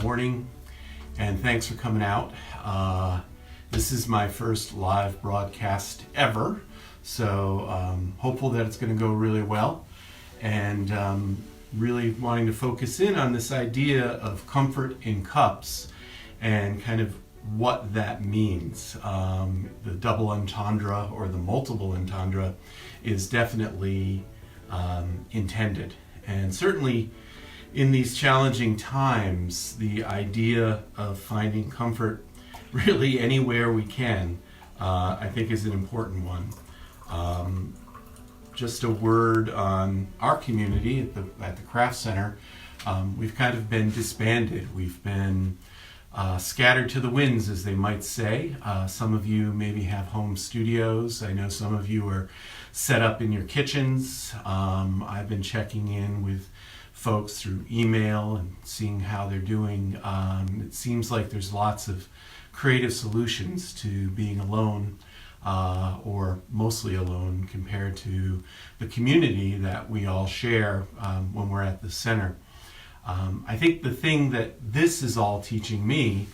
morning, and thanks for coming out. This is my first live broadcast ever, so hopeful that it's going to go really well, and really wanting to focus in on this idea of comfort in cups and kind of what that means. The double entendre or the multiple entendre is definitely intended, and certainly in these challenging times, the idea of finding comfort really anywhere we can, I think, is an important one. Just a word on our community at the Craft Center. We've kind of been disbanded. We've been scattered to the winds, as they might say. Some of you maybe have home studios. I know some of you are set up in your kitchens. I've been checking in with folks through email and seeing how they're doing. It seems like there's lots of creative solutions to being alone, or mostly alone, compared to the community that we all share when we're at the center. I think the thing that this is all teaching me,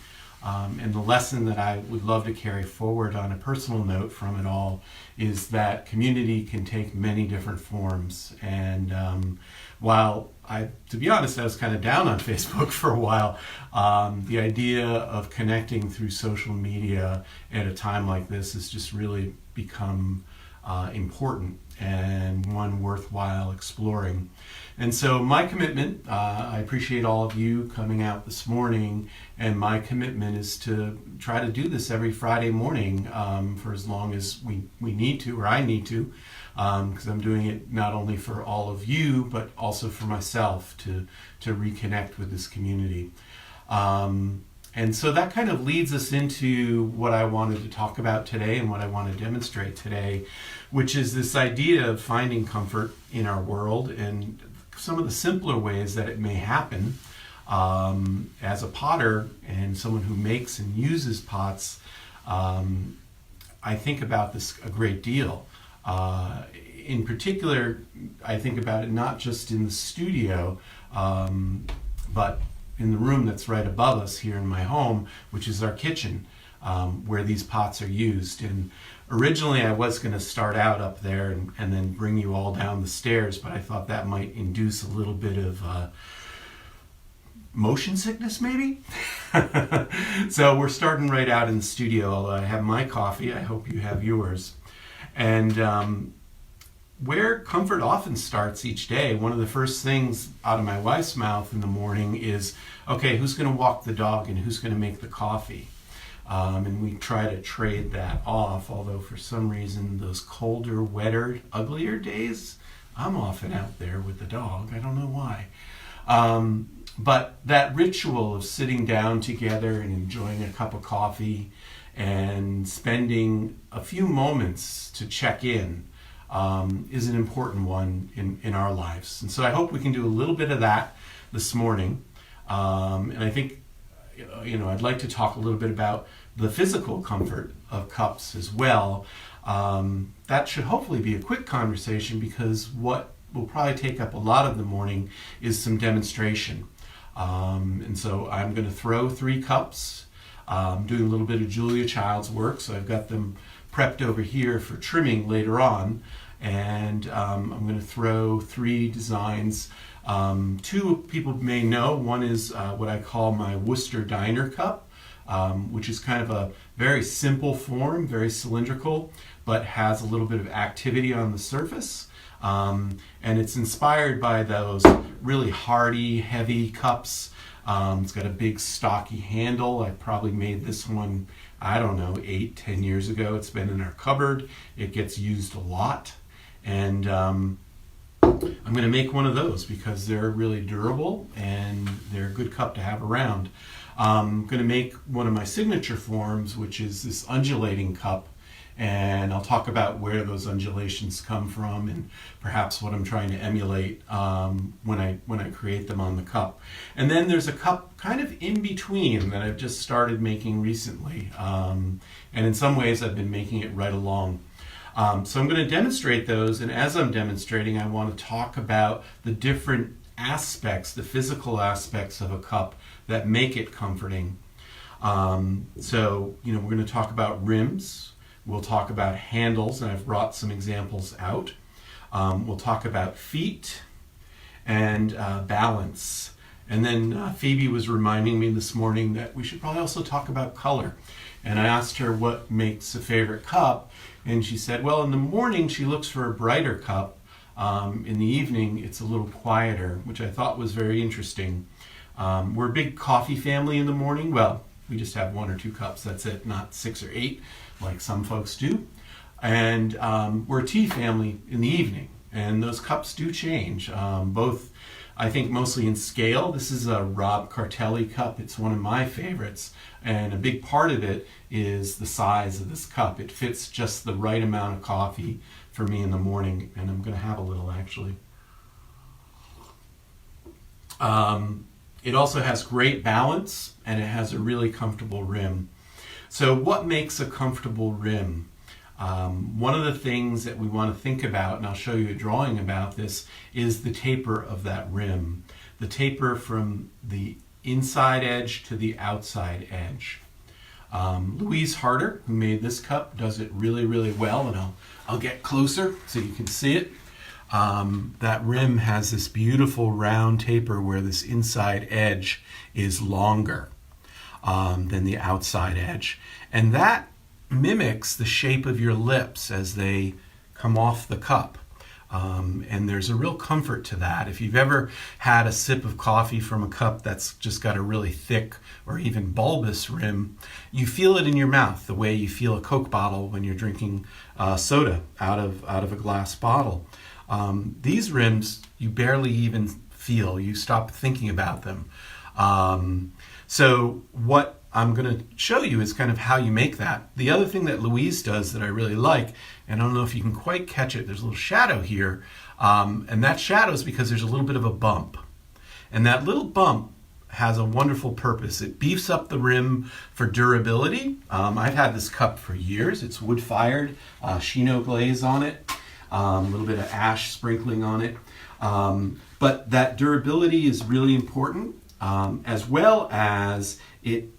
and the lesson that I would love to carry forward on a personal note from it all, is that community can take many different forms. And while to be honest, I was kind of down on Facebook for a while, the idea of connecting through social media at a time like this has just really become important and one worthwhile exploring. And so my commitment, I appreciate all of you coming out this morning, and my commitment is to try to do this every Friday morning for as long as we need to, or I need to, because I'm doing it not only for all of you, but also for myself to reconnect with this community. And so that kind of leads us into what I wanted to talk about today and what I want to demonstrate today, which is this idea of finding comfort in our world and some of the simpler ways that it may happen. As a potter and someone who makes and uses pots, I think about this a great deal. In particular, I think about it not just in the studio, but in the room that's right above us here in my home, which is our kitchen, where these pots are used. And originally I was going to start out up there and then bring you all down the stairs, but I thought that might induce a little bit of motion sickness, maybe? So we're starting right out in the studio, although I have my coffee. I hope you have yours. And where comfort often starts each day, one of the first things out of my wife's mouth in the morning is, okay, who's going to walk the dog and who's going to make the coffee? And we try to trade that off, although for some reason those colder, wetter, uglier days, I'm often out there with the dog. I don't know why. But that ritual of sitting down together and enjoying a cup of coffee and spending a few moments to check in is an important one in our lives. And so I hope we can do a little bit of that this morning. And I think, I'd like to talk a little bit about the physical comfort of cups as well. That should hopefully be a quick conversation, because what will probably take up a lot of the morning is some demonstration. And so I'm going to throw 3 cups. I'm doing a little bit of Julia Child's work, so I've got them prepped over here for trimming later on. And I'm going to throw 3 designs. 2 people may know. One is what I call my Worcester diner cup, which is kind of a very simple form, very cylindrical, but has a little bit of activity on the surface. And it's inspired by those really hardy, heavy cups. It's got a big stocky handle. I probably made this one, 8-10 years ago. It's been in our cupboard. It gets used a lot. And I'm going to make one of those because they're really durable and they're a good cup to have around. I'm going to make one of my signature forms, which is this undulating cup. And I'll talk about where those undulations come from and perhaps what I'm trying to emulate when I create them on the cup. And then there's a cup kind of in between that I've just started making recently. And in some ways I've been making it right along. So I'm going to demonstrate those, and as I'm demonstrating, I want to talk about the different aspects, the physical aspects of a cup that make it comforting. So, we're going to talk about rims. We'll talk about handles, and I've brought some examples out. We'll talk about feet and balance. And then Phoebe was reminding me this morning that we should probably also talk about color. And I asked her what makes a favorite cup, and she said, well, in the morning she looks for a brighter cup. In the evening it's a little quieter, which I thought was very interesting. We're a big coffee family in the morning. Well, we just have 1 or 2 cups, that's it, not 6 or 8 like some folks do. And we're a tea family in the evening, and those cups do change, both I think mostly in scale. This is a Rob Cartelli cup. It's one of my favorites, and a big part of it is the size of this cup. It fits just the right amount of coffee for me in the morning, and I'm going to have a little actually. It also has great balance, and it has a really comfortable rim. So what makes a comfortable rim? One of the things that we want to think about, and I'll show you a drawing about this, is the taper of that rim. The taper from the inside edge to the outside edge. Louise Harder, who made this cup, does it really, really well, and I'll get closer so you can see it. That rim has this beautiful round taper where this inside edge is longer than the outside edge. And that mimics the shape of your lips as they come off the cup. And there's a real comfort to that. If you've ever had a sip of coffee from a cup that's just got a really thick or even bulbous rim, you feel it in your mouth the way you feel a Coke bottle when you're drinking soda out of a glass bottle. These rims you barely even feel. You stop thinking about them. So what I'm going to show you is kind of how you make that. The other thing that Louise does that I really like, and I don't know if you can quite catch it, there's a little shadow here, and that shadow is because there's a little bit of a bump. And that little bump has a wonderful purpose. It beefs up the rim for durability. I've had this cup for years. It's wood-fired, chino glaze on it, a little bit of ash sprinkling on it. But that durability is really important, as well as it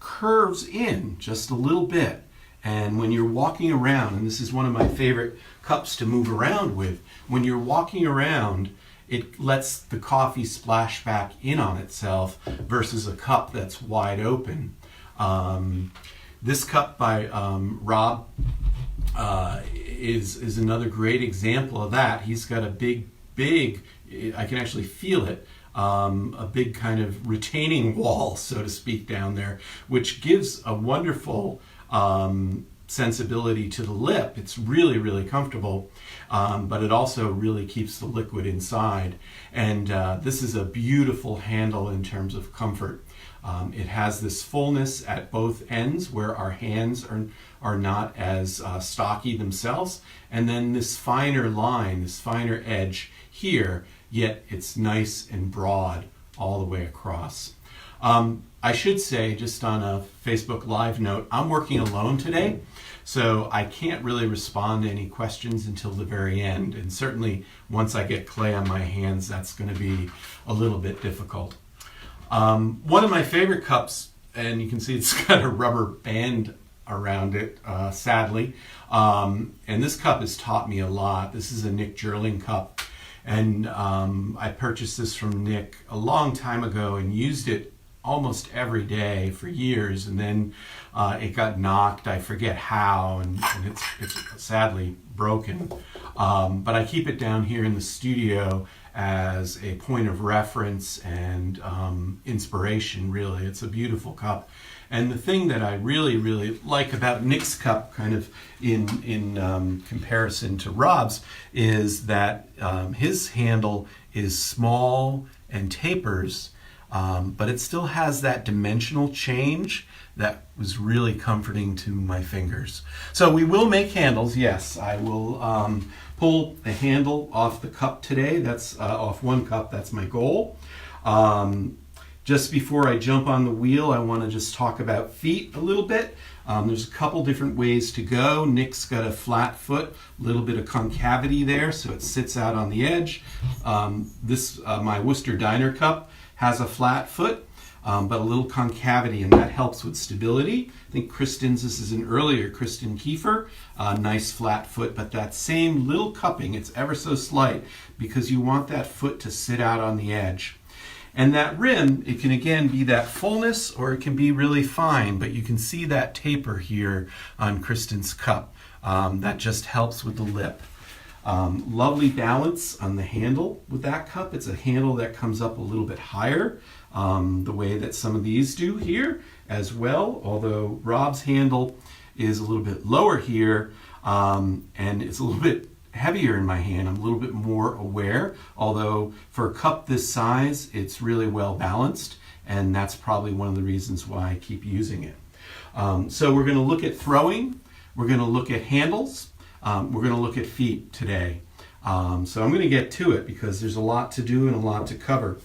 curves in just a little bit. And when you're walking around, and this is one of my favorite cups to move around with, when you're walking around, it lets the coffee splash back in on itself versus a cup that's wide open. This cup by Rob is another great example of that. He's got a big, I can actually feel it, a big kind of retaining wall, so to speak, down there, which gives a wonderful sensibility to the lip. It's really, really comfortable, but it also really keeps the liquid inside. And this is a beautiful handle in terms of comfort. It has this fullness at both ends where our hands are not as stocky themselves, and then this finer line, this finer edge here, yet it's nice and broad all the way across. I should say, just on a Facebook Live note, I'm working alone today, so I can't really respond to any questions until the very end. And certainly once I get clay on my hands, that's going to be a little bit difficult. One of my favorite cups, and you can see it's got a rubber band around it, sadly. And this cup has taught me a lot. This is a Nick Jerling cup. And I purchased this from Nick a long time ago and used it almost every day for years, and then it got knocked, I forget how, and it's sadly broken. But I keep it down here in the studio as a point of reference and inspiration, really. It's a beautiful cup. And the thing that I really, really like about Nick's cup, kind of in comparison to Rob's, is that his handle is small and tapers, but it still has that dimensional change that was really comforting to my fingers. So we will make handles, yes. I will pull the handle off the cup today. That's off one cup, that's my goal. Just before I jump on the wheel, I want to just talk about feet a little bit. There's a couple different ways to go. Nick's got a flat foot, a little bit of concavity there, so it sits out on the edge. My Worcester Diner cup has a flat foot. but a little concavity, and that helps with stability. I think Kristen's, this is an earlier Kristen Kiefer, nice flat foot, but that same little cupping, it's ever so slight because you want that foot to sit out on the edge. And that rim, it can again be that fullness or it can be really fine, but you can see that taper here on Kristen's cup. That just helps with the lip. Lovely balance on the handle with that cup. It's a handle that comes up a little bit higher, the way that some of these do here as well, although Rob's handle is a little bit lower here, and it's a little bit heavier in my hand. I'm a little bit more aware, although for a cup this size, it's really well balanced, and that's probably one of the reasons why I keep using it. So we're going to look at throwing, we're going to look at handles, we're going to look at feet today. So I'm going to get to it because there's a lot to do and a lot to cover.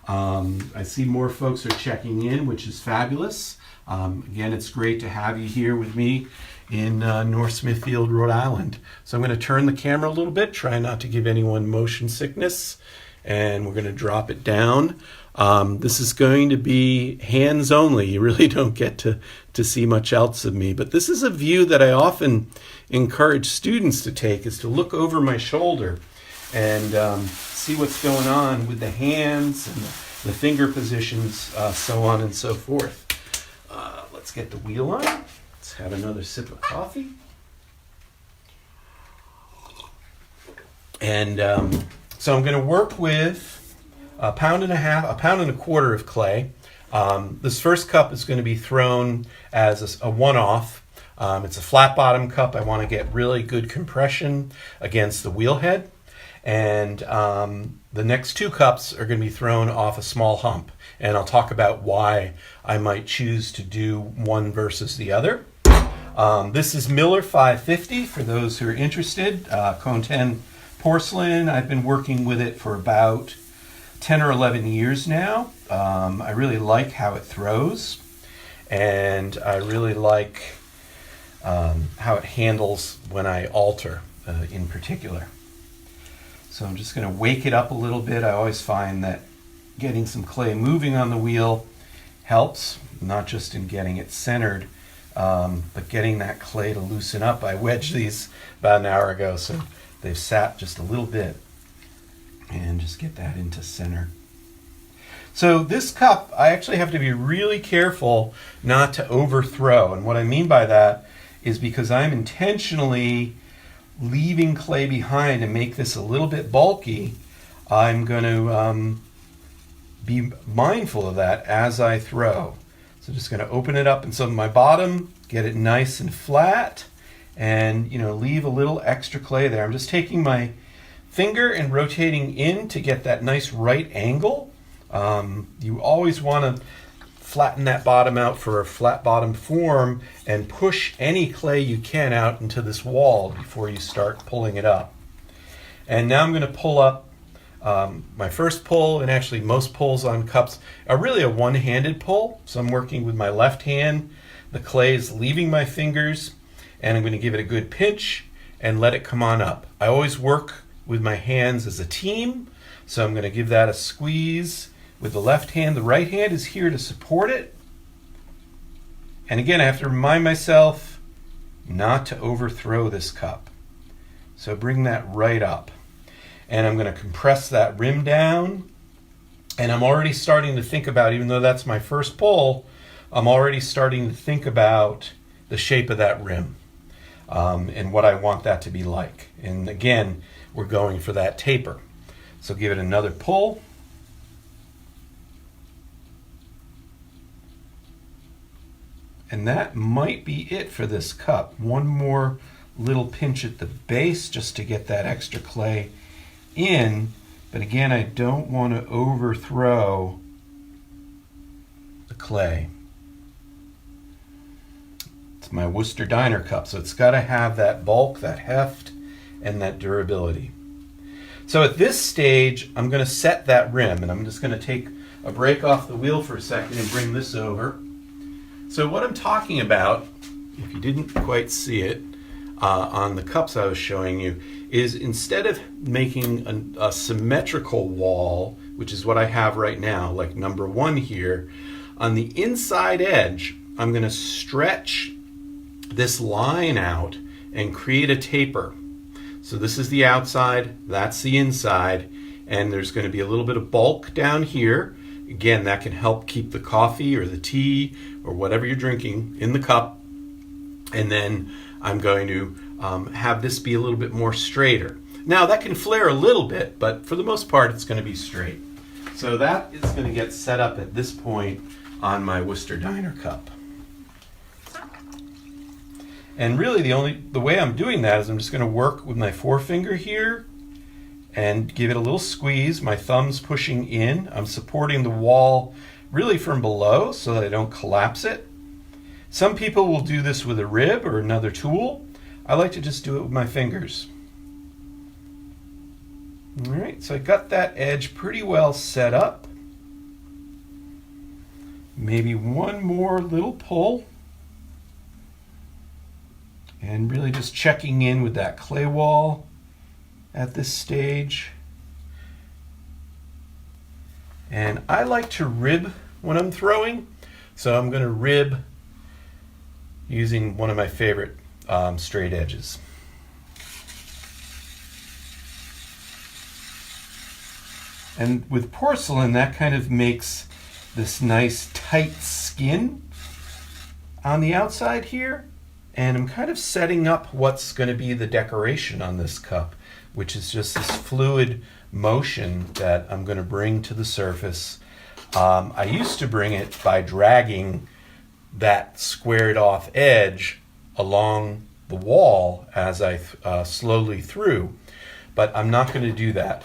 I see more folks are checking in, which is fabulous. Again, it's great to have you here with me in North Smithfield, Rhode Island. So I'm going to turn the camera a little bit, try not to give anyone motion sickness, and we're going to drop it down. This is going to be hands only. You really don't get to see much else of me, but this is a view that I often encourage students to take, is to look over my shoulder and see what's going on with the hands and the finger positions, so on and so forth. Let's get the wheel on. Let's have another sip of coffee. And so I'm going to work with a pound and a quarter of clay. This first cup is going to be thrown as a one-off. It's a flat bottom cup. I want to get really good compression against the wheel head. And the next two cups are going to be thrown off a small hump. And I'll talk about why I might choose to do one versus the other. This is Miller 550 for those who are interested. Cone 10 porcelain. I've been working with it for about 10 or 11 years now. I really like how it throws, and I really like how it handles when I alter in particular. So I'm just going to wake it up a little bit. I always find that getting some clay moving on the wheel helps, not just in getting it centered, but getting that clay to loosen up. I wedged these about an hour ago, so they've sat just a little bit, and just get that into center. So this cup, I actually have to be really careful not to overthrow, and what I mean by that is because I'm intentionally leaving clay behind to make this a little bit bulky, I'm going to be mindful of that as I throw. So just going to open it up, and so my bottom, get it nice and flat, and leave a little extra clay there. I'm just taking my finger and rotating in to get that nice right angle. You always want to flatten that bottom out for a flat bottom form and push any clay you can out into this wall before you start pulling it up. And now I'm going to pull up my first pull, and actually most pulls on cups are really a one-handed pull. So I'm working with my left hand. The clay is leaving my fingers, and I'm going to give it a good pinch and let it come on up. I always work with my hands as a team, so I'm going to give that a squeeze with the left hand. The right hand is here to support it. And again, I have to remind myself not to overthrow this cup. So bring that right up. And I'm going to compress that rim down. And I'm already starting to think about, even though that's my first pull, I'm already starting to think about the shape of that rim and what I want that to be like. And again, we're going for that taper. So give it another pull. And that might be it for this cup. One more little pinch at the base just to get that extra clay in. But again, I don't want to overthrow the clay. It's my Worcester diner cup, so it's got to have that bulk, that heft, and that durability. So at this stage, I'm going to set that rim, and I'm just going to take a break off the wheel for a second and bring this over. So what I'm talking about, if you didn't quite see it on the cups I was showing you, is instead of making a symmetrical wall, which is what I have right now, like number one here, on the inside edge, I'm going to stretch this line out and create a taper. So this is the outside, that's the inside, and there's going to be a little bit of bulk down here. Again, that can help keep the coffee or the tea or whatever you're drinking in the cup. And then I'm going to have this be a little bit more straighter. Now that can flare a little bit, but for the most part it's going to be straight. So that is going to get set up at this point on my Worcester Diner cup. And really the way I'm doing that is I'm just going to work with my forefinger here and give it a little squeeze. My thumb's pushing in. I'm supporting the wall really from below so that I don't collapse it. Some people will do this with a rib or another tool. I like to just do it with my fingers. All right, so I got that edge pretty well set up. Maybe one more little pull. And really just checking in with that clay wall at this stage. And I like to rib when I'm throwing, so I'm going to rib using one of my favorite straight edges. And with porcelain, that kind of makes this nice tight skin on the outside here. And I'm kind of setting up what's going to be the decoration on this cup, which is just this fluid motion that I'm going to bring to the surface. I used to bring it by dragging that squared off edge along the wall as I slowly threw, but I'm not going to do that.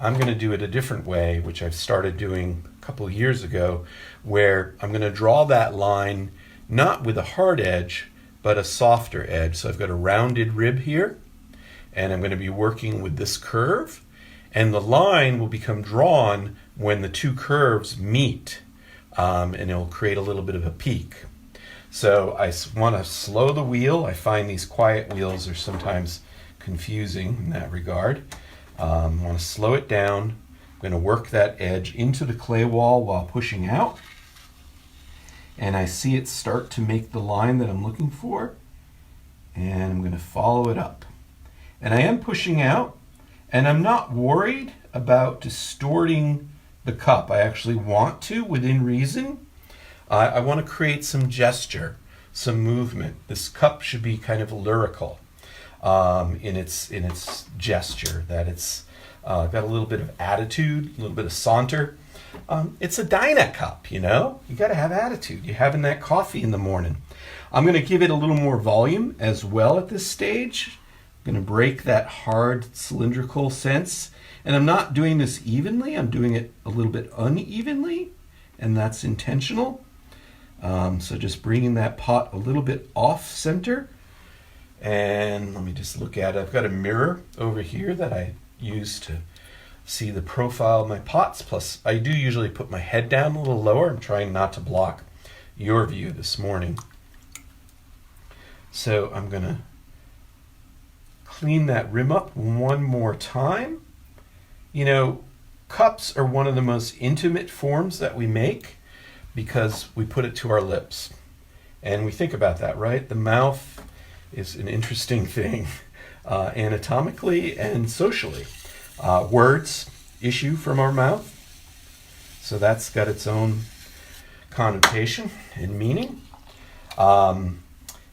I'm going to do it a different way, which I've started doing a couple of years ago, where I'm going to draw that line not with a hard edge, but a softer edge. So I've got a rounded rib here, and I'm going to be working with this curve, and the line will become drawn when the two curves meet, and it'll create a little bit of a peak. So I want to slow the wheel. I find these quiet wheels are sometimes confusing in that regard. I want to slow it down. I'm going to work that edge into the clay wall while pushing out. And I see it start to make the line that I'm looking for, and I'm going to follow it up. And I am pushing out, and I'm not worried about distorting the cup. I actually want to, within reason. I want to create some gesture, some movement. This cup should be kind of lyrical in its gesture, that it's got a little bit of attitude, a little bit of saunter. It's a Dinah cup, you know? You got to have attitude. You're having that coffee in the morning. I'm going to give it a little more volume as well at this stage. I'm going to break that hard cylindrical sense. And I'm not doing this evenly. I'm doing it a little bit unevenly, and that's intentional. So just bringing that pot a little bit off center. And let me just look at it. I've got a mirror over here that I use to see the profile of my pots. Plus, I do usually put my head down a little lower. I'm trying not to block your view this morning. So I'm going to clean that rim up one more time. You know, cups are one of the most intimate forms that we make because we put it to our lips. And we think about that, right? The mouth is an interesting thing anatomically and socially. Words issue from our mouth, so that's got its own connotation and meaning. And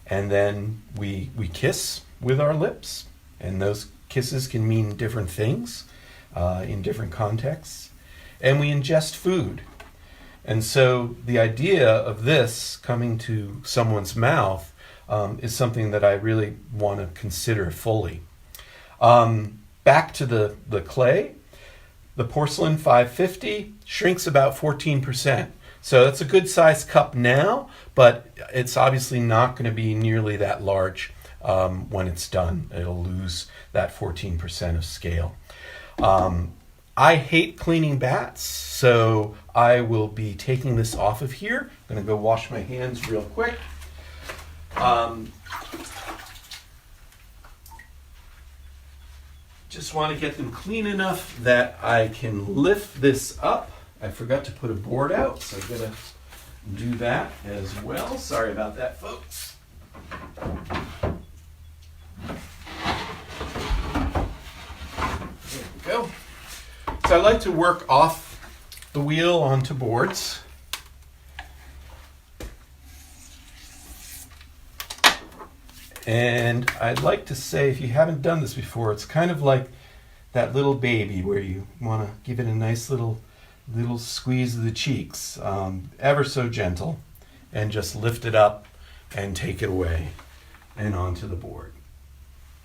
then we kiss with our lips, and those kisses can mean different things in different contexts. And we ingest food. And so the idea of this coming to someone's mouth is something that I really want to consider fully. Back to the clay, the porcelain 550 shrinks about 14%. So that's a good sized cup now, but it's obviously not going to be nearly that large when it's done. It'll lose that 14% of scale. I hate cleaning bats, so I will be taking this off of here. I'm going to go wash my hands real quick. Just want to get them clean enough that I can lift this up. I forgot to put a board out, so I'm going to do that as well. Sorry about that, folks. There we go. So I like to work off the wheel onto boards. And I'd like to say, if you haven't done this before, it's kind of like that little baby where you want to give it a nice little squeeze of the cheeks, ever so gentle, and just lift it up and take it away and onto the board.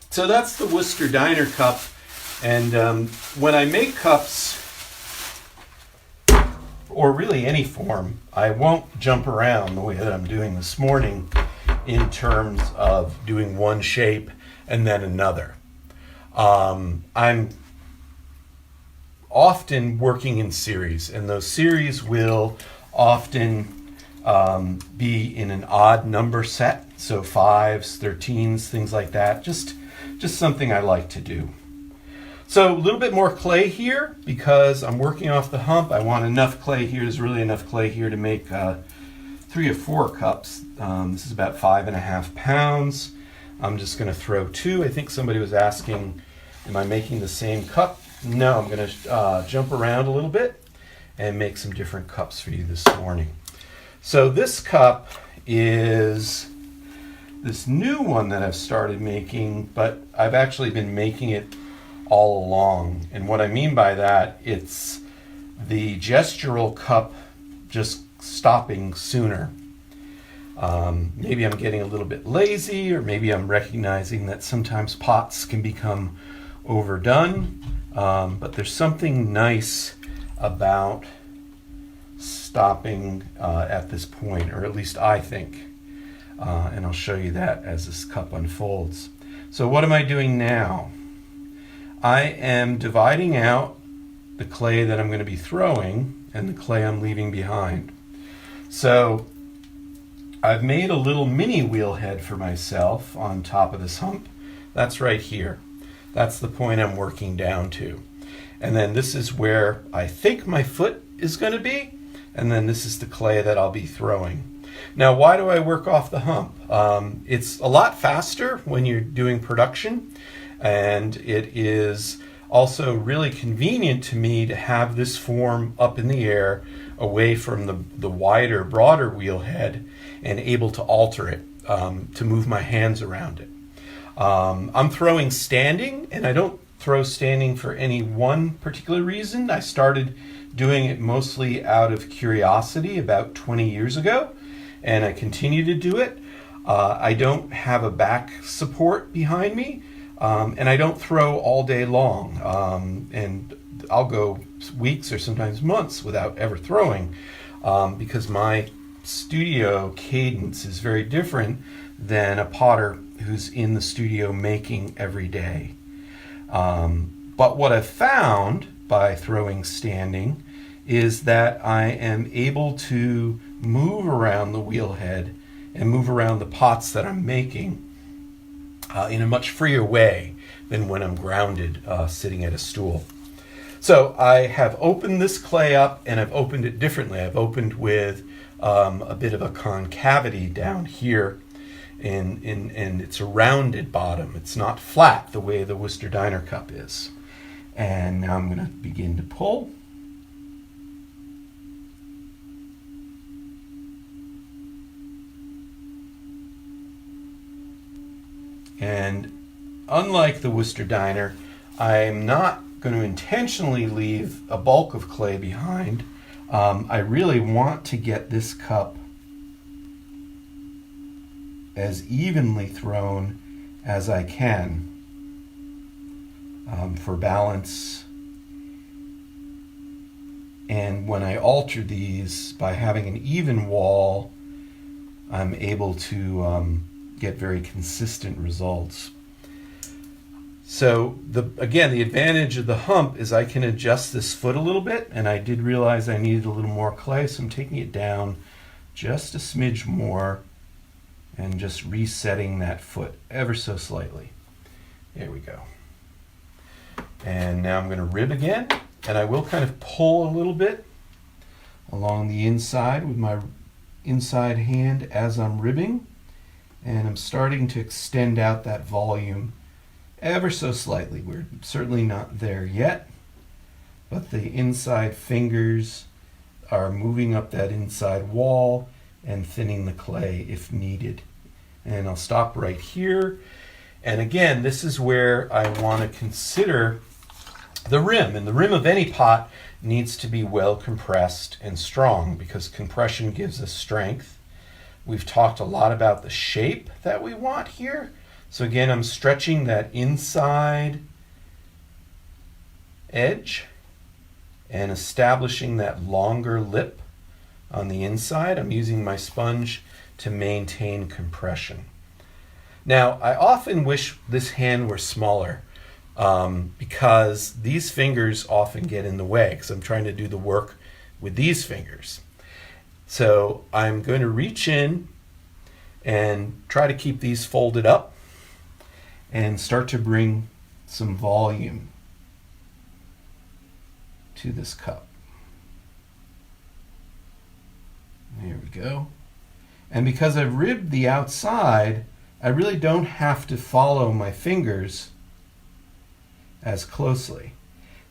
So that's the Worcester Diner cup. And when I make cups, or really any form, I won't jump around the way that I'm doing this morning in terms of doing one shape and then another. I'm often working in series, and those series will often be in an odd number set, so 5s, 13s, things like that. Just something I like to do. So a little bit more clay here because I'm working off the hump. I want enough clay here. There's really enough clay here to make 3 or 4 cups. This is about 5.5 pounds. I'm just going to throw 2. I think somebody was asking, am I making the same cup? No, I'm going to jump around a little bit and make some different cups for you this morning. So this cup is this new one that I've started making, but I've actually been making it all along. And what I mean by that, it's the gestural cup just stopping sooner. Maybe I'm getting a little bit lazy, or maybe I'm recognizing that sometimes pots can become overdone. But there's something nice about stopping at this point, or at least I think. And I'll show you that as this cup unfolds. So what am I doing now? I am dividing out the clay that I'm going to be throwing and the clay I'm leaving behind. So I've made a little mini wheel head for myself on top of this hump. That's right here. That's the point I'm working down to. And then this is where I think my foot is going to be. And then this is the clay that I'll be throwing. Now, why do I work off the hump? It's a lot faster when you're doing production. And it is also really convenient to me to have this form up in the air away from the wider, broader wheel head and able to alter it, to move my hands around it. I'm throwing standing, and I don't throw standing for any one particular reason. I started doing it mostly out of curiosity about 20 years ago, and I continue to do it. I don't have a back support behind me, and I don't throw all day long. And I'll go weeks or sometimes months without ever throwing, because my studio cadence is very different than a potter who's in the studio making every day. But what I've found by throwing standing is that I am able to move around the wheel head and move around the pots that I'm making in a much freer way than when I'm grounded sitting at a stool. So I have opened this clay up, and I've opened it differently. I've opened with a bit of a concavity down here, and it's a rounded bottom. It's not flat the way the Worcester Diner cup is. And now I'm going to begin to pull. And unlike the Worcester Diner, I'm not going to intentionally leave a bulk of clay behind. I really want to get this cup as evenly thrown as I can for balance. And when I alter these by having an even wall, I'm able to get very consistent results. So again, the advantage of the hump is I can adjust this foot a little bit, and I did realize I needed a little more clay, so I'm taking it down just a smidge more and just resetting that foot ever so slightly. There we go. And now I'm going to rib again, and I will kind of pull a little bit along the inside with my inside hand as I'm ribbing, and I'm starting to extend out that volume ever so slightly. We're certainly not there yet, but the inside fingers are moving up that inside wall and thinning the clay if needed. And I'll stop right here. And again, this is where I want to consider the rim. And the rim of any pot needs to be well compressed and strong because compression gives us strength. We've talked a lot about the shape that we want here. So again, I'm stretching that inside edge and establishing that longer lip on the inside. I'm using my sponge to maintain compression. Now, I often wish this hand were smaller because these fingers often get in the way because I'm trying to do the work with these fingers. So I'm going to reach in and try to keep these folded up and start to bring some volume to this cup. There we go. And because I've ribbed the outside, I really don't have to follow my fingers as closely.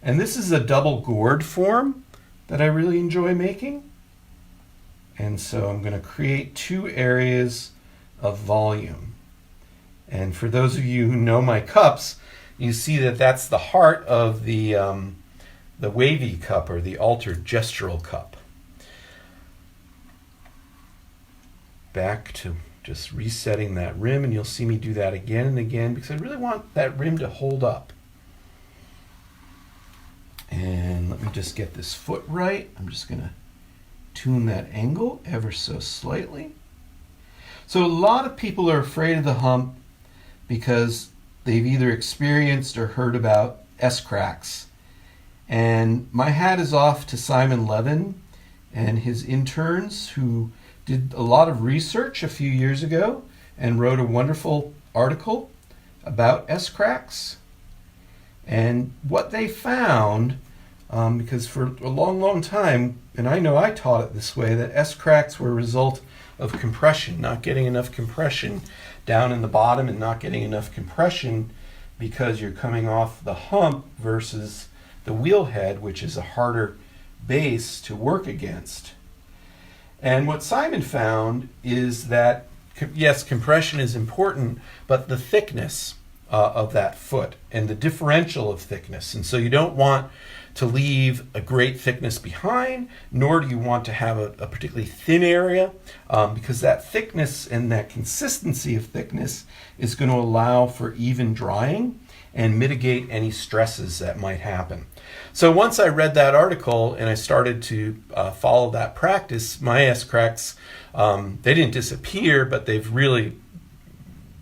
And this is a double gourd form that I really enjoy making. And so I'm going to create two areas of volume. And for those of you who know my cups, you see that that's the heart of the wavy cup or the altered gestural cup. Back to just resetting that rim, and you'll see me do that again and again because I really want that rim to hold up. And let me just get this foot right. I'm just going to tune that angle ever so slightly. So a lot of people are afraid of the hump because they've either experienced or heard about S-cracks. And my hat is off to Simon Levin and his interns who did a lot of research a few years ago and wrote a wonderful article about S-cracks. And what they found, because for a long, long time, and I know I taught it this way, that S-cracks were a result of compression, not getting enough compression down in the bottom and not getting enough compression because you're coming off the hump versus the wheel head, which is a harder base to work against. And what Simon found is that, yes, compression is important, but the thickness of that foot and the differential of thickness. And so you don't want to leave a great thickness behind, nor do you want to have a particularly thin area, because that thickness and that consistency of thickness is going to allow for even drying and mitigate any stresses that might happen. So once I read that article and I started to follow that practice, my S-cracks, they didn't disappear, but they've really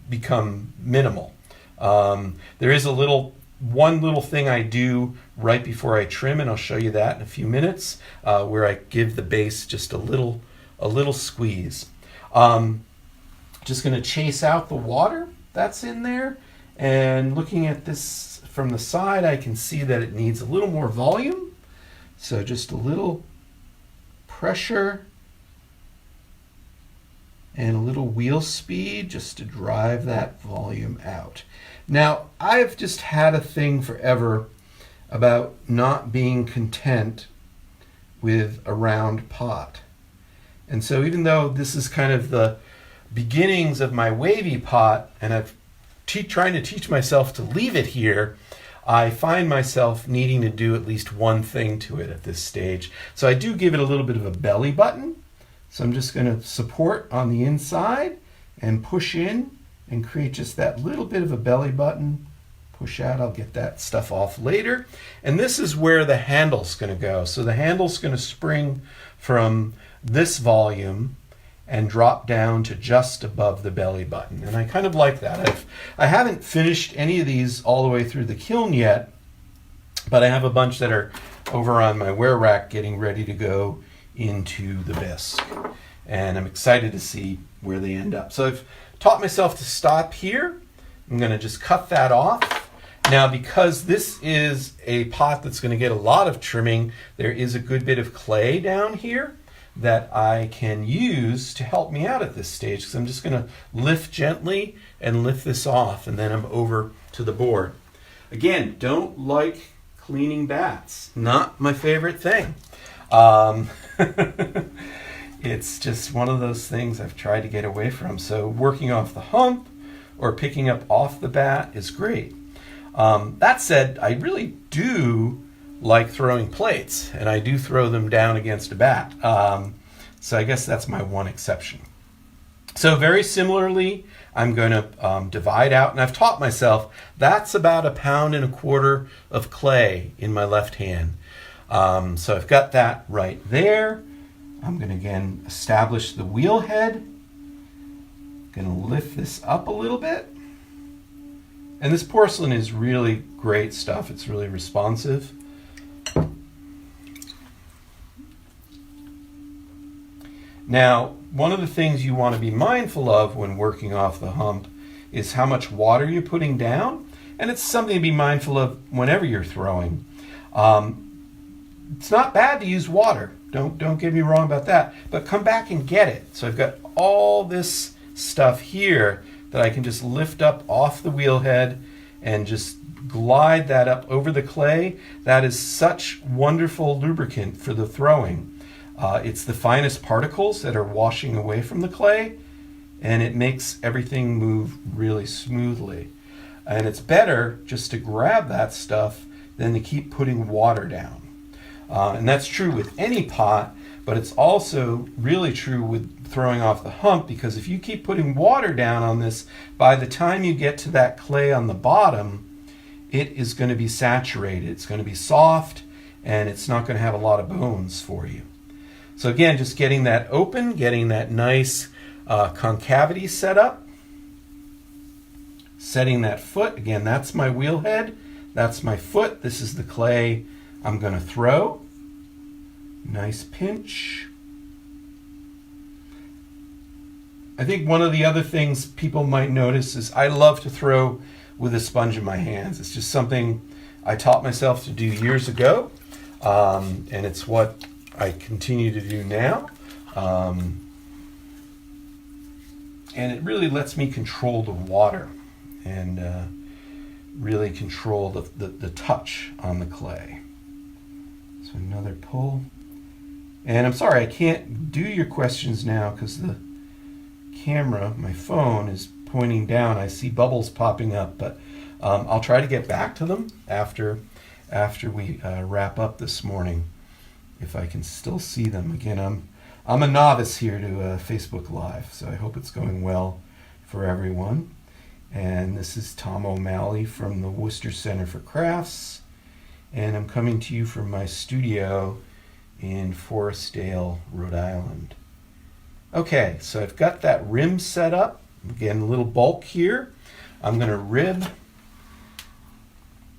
become minimal. There is one little thing I do right before I trim, and I'll show you that in a few minutes, where I give the base just a little squeeze. Just going to chase out the water that's in there, and looking at this from the side, I can see that it needs a little more volume. So just a little pressure and a little wheel speed just to drive that volume out. Now, I've just had a thing forever about not being content with a round pot. And so even though this is kind of the beginnings of my wavy pot, and I've trying to teach myself to leave it here, I find myself needing to do at least one thing to it at this stage. So I do give it a little bit of a belly button. So I'm just going to support on the inside and push in and create just that little bit of a belly button. Push out, I'll get that stuff off later. And this is where the handle's going to go. So the handle's going to spring from this volume and drop down to just above the belly button. And I kind of like that. I haven't finished any of these all the way through the kiln yet, but I have a bunch that are over on my wear rack getting ready to go into the bisque. And I'm excited to see where they end up. So I've taught myself to stop here. I'm going to just cut that off. Now, because this is a pot that's going to get a lot of trimming, there is a good bit of clay down here. that I can use to help me out at this stage, because I'm just going to lift gently and lift this off, and then I'm over to the board. Again, don't like cleaning bats. Not my favorite thing. It's just one of those things I've tried to get away from. So working off the hump or picking up off the bat is great. That said, I really do like throwing plates, and I do throw them down against a bat. So I guess that's my one exception. So very similarly, I'm going to divide out, and I've taught myself that's about 1.25 pounds of clay in my left hand. So I've got that right there. I'm going to again establish the wheel head. Going to lift this up a little bit. And this porcelain is really great stuff. It's really responsive. Now, one of the things you want to be mindful of when working off the hump is how much water you're putting down. And it's something to be mindful of whenever you're throwing. It's not bad to use water. Don't get me wrong about that. But come back and get it. So I've got all this stuff here that I can just lift up off the wheel head and just glide that up over the clay. That is such wonderful lubricant for the throwing. It's the finest particles that are washing away from the clay, and it makes everything move really smoothly. And it's better just to grab that stuff than to keep putting water down. And that's true with any pot, but it's also really true with throwing off the hump, because if you keep putting water down on this, by the time you get to that clay on the bottom, it is going to be saturated. It's going to be soft, and it's not going to have a lot of bones for you. So again, just getting that open, getting that nice concavity set up, setting that foot. Again, that's my wheel head. That's my foot. This is the clay I'm going to throw. Nice pinch. I think one of the other things people might notice is I love to throw with a sponge in my hands. It's just something I taught myself to do years ago, and it's what I continue to do now. And it really lets me control the water and really control the touch on the clay. So another pull. And I'm sorry, I can't do your questions now because the camera, my phone, is pointing down. I see bubbles popping up, but I'll try to get back to them after we wrap up this morning, if I can still see them. Again, I'm a novice here to Facebook Live, so I hope it's going well for everyone. And this is Tom O'Malley from the Worcester Center for Crafts, and I'm coming to you from my studio in Forestdale, Rhode Island. Okay, so I've got that rim set up. Again, a little bulk here. I'm going to rib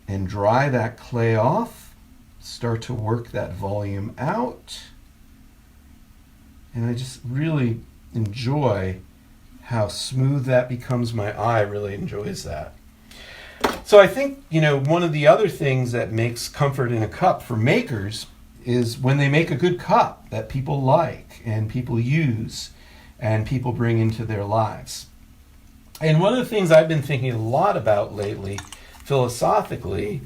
and dry that clay off. Start to work that volume out. And I just really enjoy how smooth that becomes. My eye really enjoys that. So I think, one of the other things that makes comfort in a cup for makers is when they make a good cup that people like and people use and people bring into their lives. And one of the things I've been thinking a lot about lately, philosophically,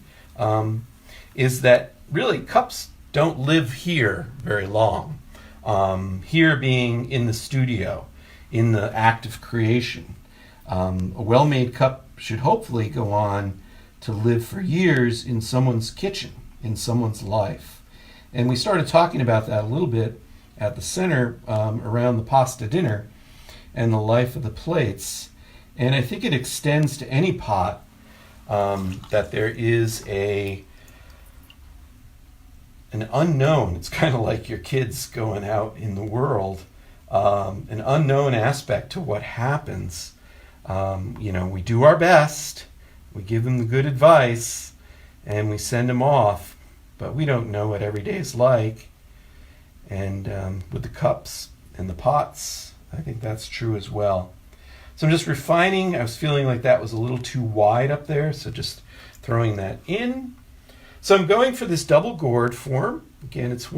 is that really cups don't live here very long. Here being in the studio, in the act of creation. A well-made cup should hopefully go on to live for years in someone's kitchen, in someone's life. And we started talking about that a little bit at the center around the pasta dinner and the life of the plates. And I think it extends to any pot that there is an unknown. It's kind of like your kids going out in the world, an unknown aspect to what happens. We do our best, we give them the good advice, and we send them off. But we don't know what every day is like. And with the cups and the pots, I think that's true as well. So I'm just refining. I was feeling like that was a little too wide up there, so just throwing that in. So I'm going for this double gourd form. Again, it's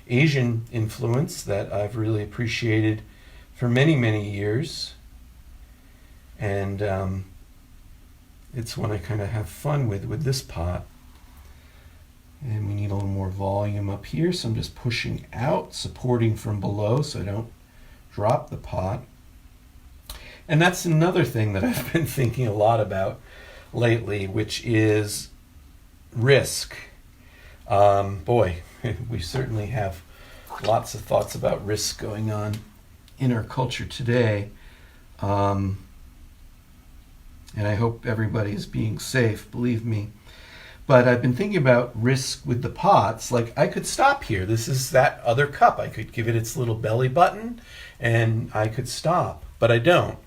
Asian influence that I've really appreciated for many, many years. And it's one I kind of have fun with this pot. And we need a little more volume up here, so I'm just pushing out, supporting from below so I don't drop the pot. And that's another thing that I've been thinking a lot about lately, which is risk. Boy, we certainly have lots of thoughts about risk going on in our culture today. And I hope everybody is being safe, believe me. But I've been thinking about risk with the pots. Like, I could stop here. This is that other cup. I could give it its little belly button and I could stop, but I don't.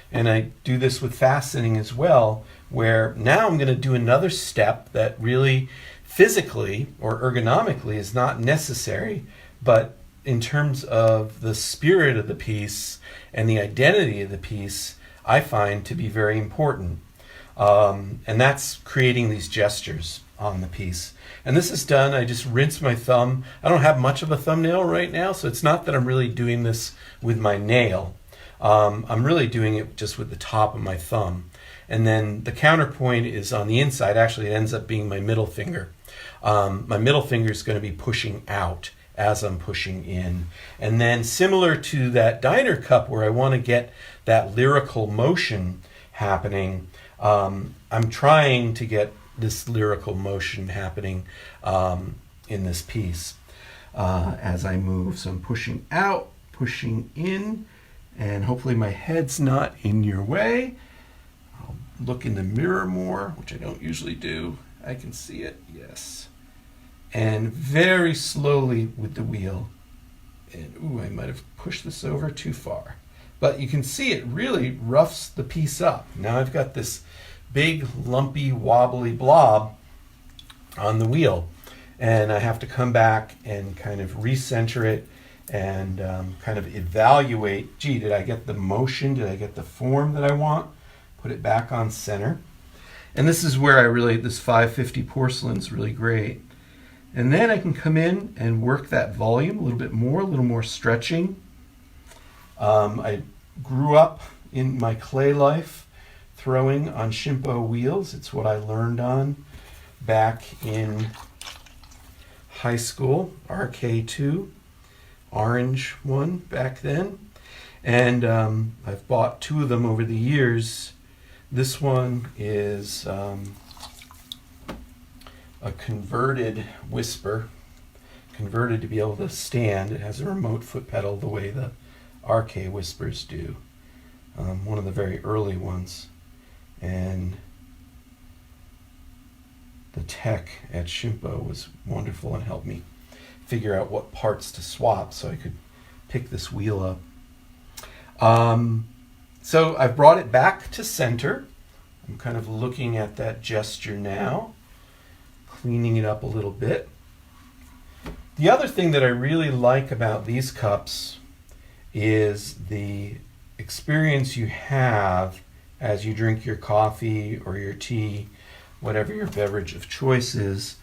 And I do this with fastening as well, where now I'm going to do another step that really physically or ergonomically is not necessary, but in terms of the spirit of the piece and the identity of the piece, I find to be very important. And that's creating these gestures on the piece. And this is done, I just rinse my thumb. I don't have much of a thumbnail right now, so it's not that I'm really doing this with my nail. I'm really doing it just with the top of my thumb. And then the counterpoint is on the inside. Actually, it ends up being my middle finger. My middle finger is going to be pushing out as I'm pushing in. And then similar to that diner cup where I want to get that lyrical motion happening, I'm trying to get this lyrical motion happening in this piece as I move. So I'm pushing out, pushing in, and hopefully my head's not in your way. I'll look in the mirror more, which I don't usually do. I can see it, yes. And very slowly with the wheel. And ooh, I might have pushed this over too far. But you can see it really roughs the piece up. Now I've got this big, lumpy, wobbly blob on the wheel. And I have to come back and kind of recenter it and kind of evaluate, gee, did I get the motion? Did I get the form that I want? Put it back on center. And this is where this 550 porcelain is really great. And then I can come in and work that volume a little more stretching. I grew up in my clay life throwing on Shimpo wheels. It's what I learned on back in high school, RK2, orange one back then. And I've bought two of them over the years. This one is a converted Whisper, converted to be able to stand. It has a remote foot pedal the way the RK Whispers do. One of the very early ones. And the tech at Shimpo was wonderful and helped me figure out what parts to swap so I could pick this wheel up. So I've brought it back to center. I'm kind of looking at that gesture now, cleaning it up a little bit. The other thing that I really like about these cups is the experience you have as you drink your coffee or your tea, whatever your beverage of choice is,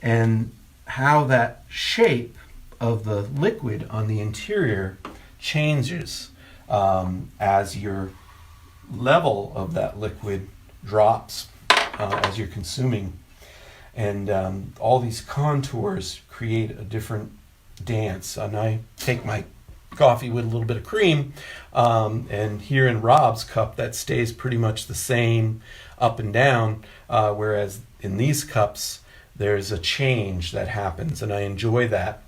and how that shape of the liquid on the interior changes as your level of that liquid drops as you're consuming. And all these contours create a different dance. And I take my coffee with a little bit of cream, and here in Rob's cup that stays pretty much the same up and down, whereas in these cups there's a change that happens, and I enjoy that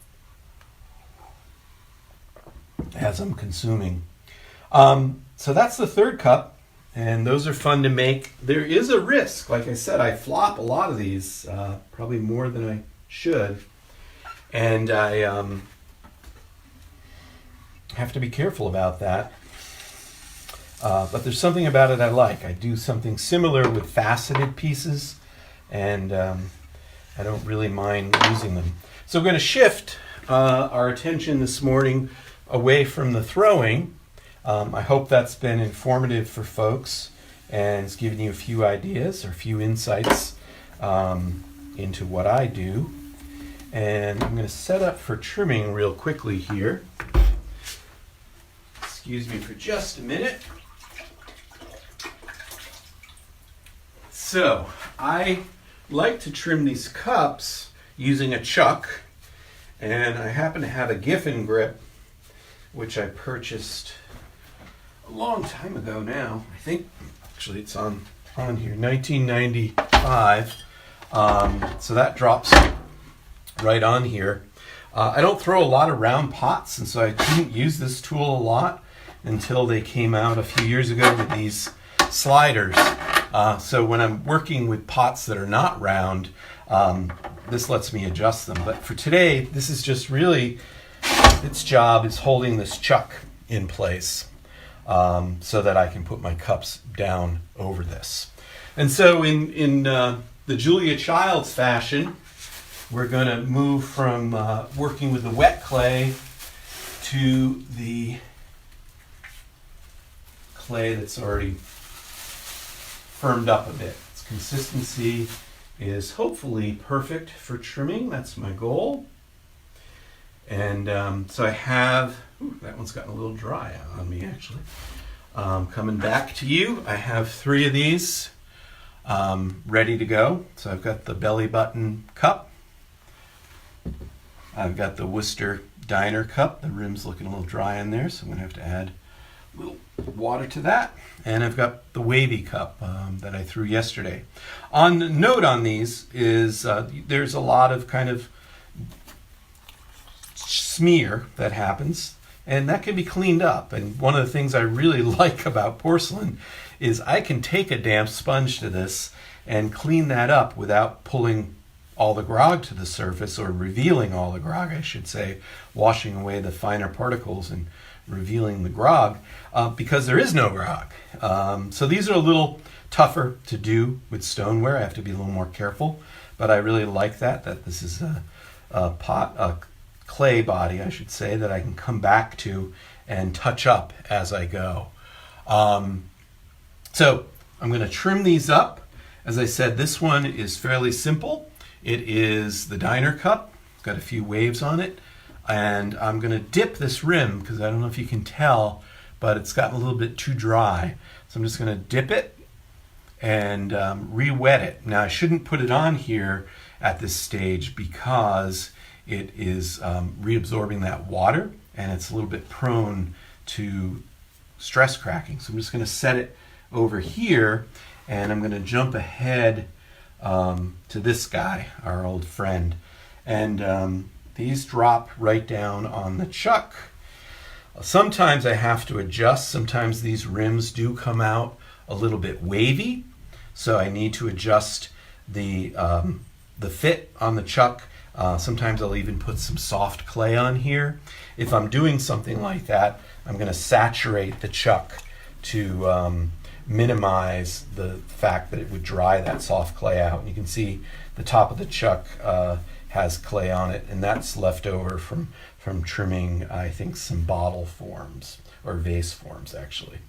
as I'm consuming. So that's the third cup, and those are fun to make. There is a risk. Like I said, I flop a lot of these, probably more than I should, and I have to be careful about that. But there's something about it I like. I do something similar with faceted pieces, and I don't really mind using them. So we're going to shift our attention this morning away from the throwing. I hope that's been informative for folks and it's given you a few ideas or a few insights into what I do. And I'm going to set up for trimming real quickly here. Excuse me for just a minute. So, I like to trim these cups using a chuck, and I happen to have a Giffen grip, which I purchased a long time ago now. I think, actually it's on here, 1995. So that drops right on here. I don't throw a lot of round pots, and so I didn't use this tool a lot until they came out a few years ago with these sliders. So when I'm working with pots that are not round, this lets me adjust them. But for today, this is just really, its job is holding this chuck in place so that I can put my cups down over this. And so in the Julia Childs fashion, we're going to move from working with the wet clay to the clay that's already firmed up a bit. Its consistency is hopefully perfect for trimming. That's my goal. And so I have, that one's gotten a little dry on me actually. Coming back to you, I have 3 of these ready to go. So I've got the belly button cup. I've got the Worcester diner cup. The rim's looking a little dry in there, so I'm going to have to add a little water to that. And I've got the wavy cup that I threw yesterday. On the note on these is there's a lot of kind of smear that happens, and that can be cleaned up. And one of the things I really like about porcelain is I can take a damp sponge to this and clean that up without pulling all the grog to the surface, or revealing all the grog, I should say, washing away the finer particles and revealing the grog, because there is no grog. So these are a little tougher to do with stoneware. I have to be a little more careful, but I really like that this is a clay body, I should say, that I can come back to and touch up as I go. So I'm going to trim these up. As I said, this one is fairly simple. It is the diner cup. It's got a few waves on it. And I'm going to dip this rim, because I don't know if you can tell, but it's gotten a little bit too dry. So I'm just going to dip it and re-wet it. Now I shouldn't put it on here at this stage because it is reabsorbing that water, and it's a little bit prone to stress cracking. So I'm just going to set it over here, and I'm going to jump ahead to this guy, our old friend. And these drop right down on the chuck. Sometimes I have to adjust. Sometimes these rims do come out a little bit wavy, so I need to adjust the fit on the chuck. Sometimes I'll even put some soft clay on here. If I'm doing something like that, I'm going to saturate the chuck to minimize the fact that it would dry that soft clay out. And you can see the top of the chuck has clay on it, and that's left over from trimming, I think, some bottle forms, or vase forms actually.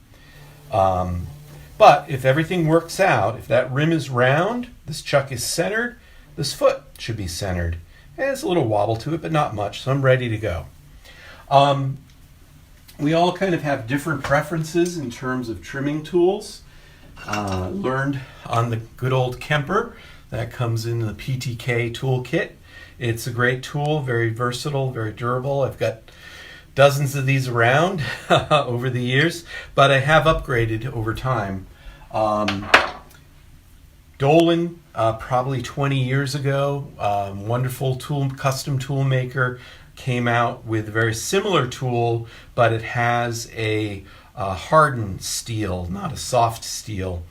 But if everything works out, if that rim is round, this chuck is centered, this foot should be centered. And there's a little wobble to it, but not much, so I'm ready to go. We all kind of have different preferences in terms of trimming tools. Learned on the good old Kemper that comes in the PTK toolkit. It's a great tool, very versatile, very durable. I've got dozens of these around over the years, but I have upgraded over time. Dolan, probably 20 years ago, wonderful custom tool maker, came out with a very similar tool, but it has a hardened steel, not a soft steel,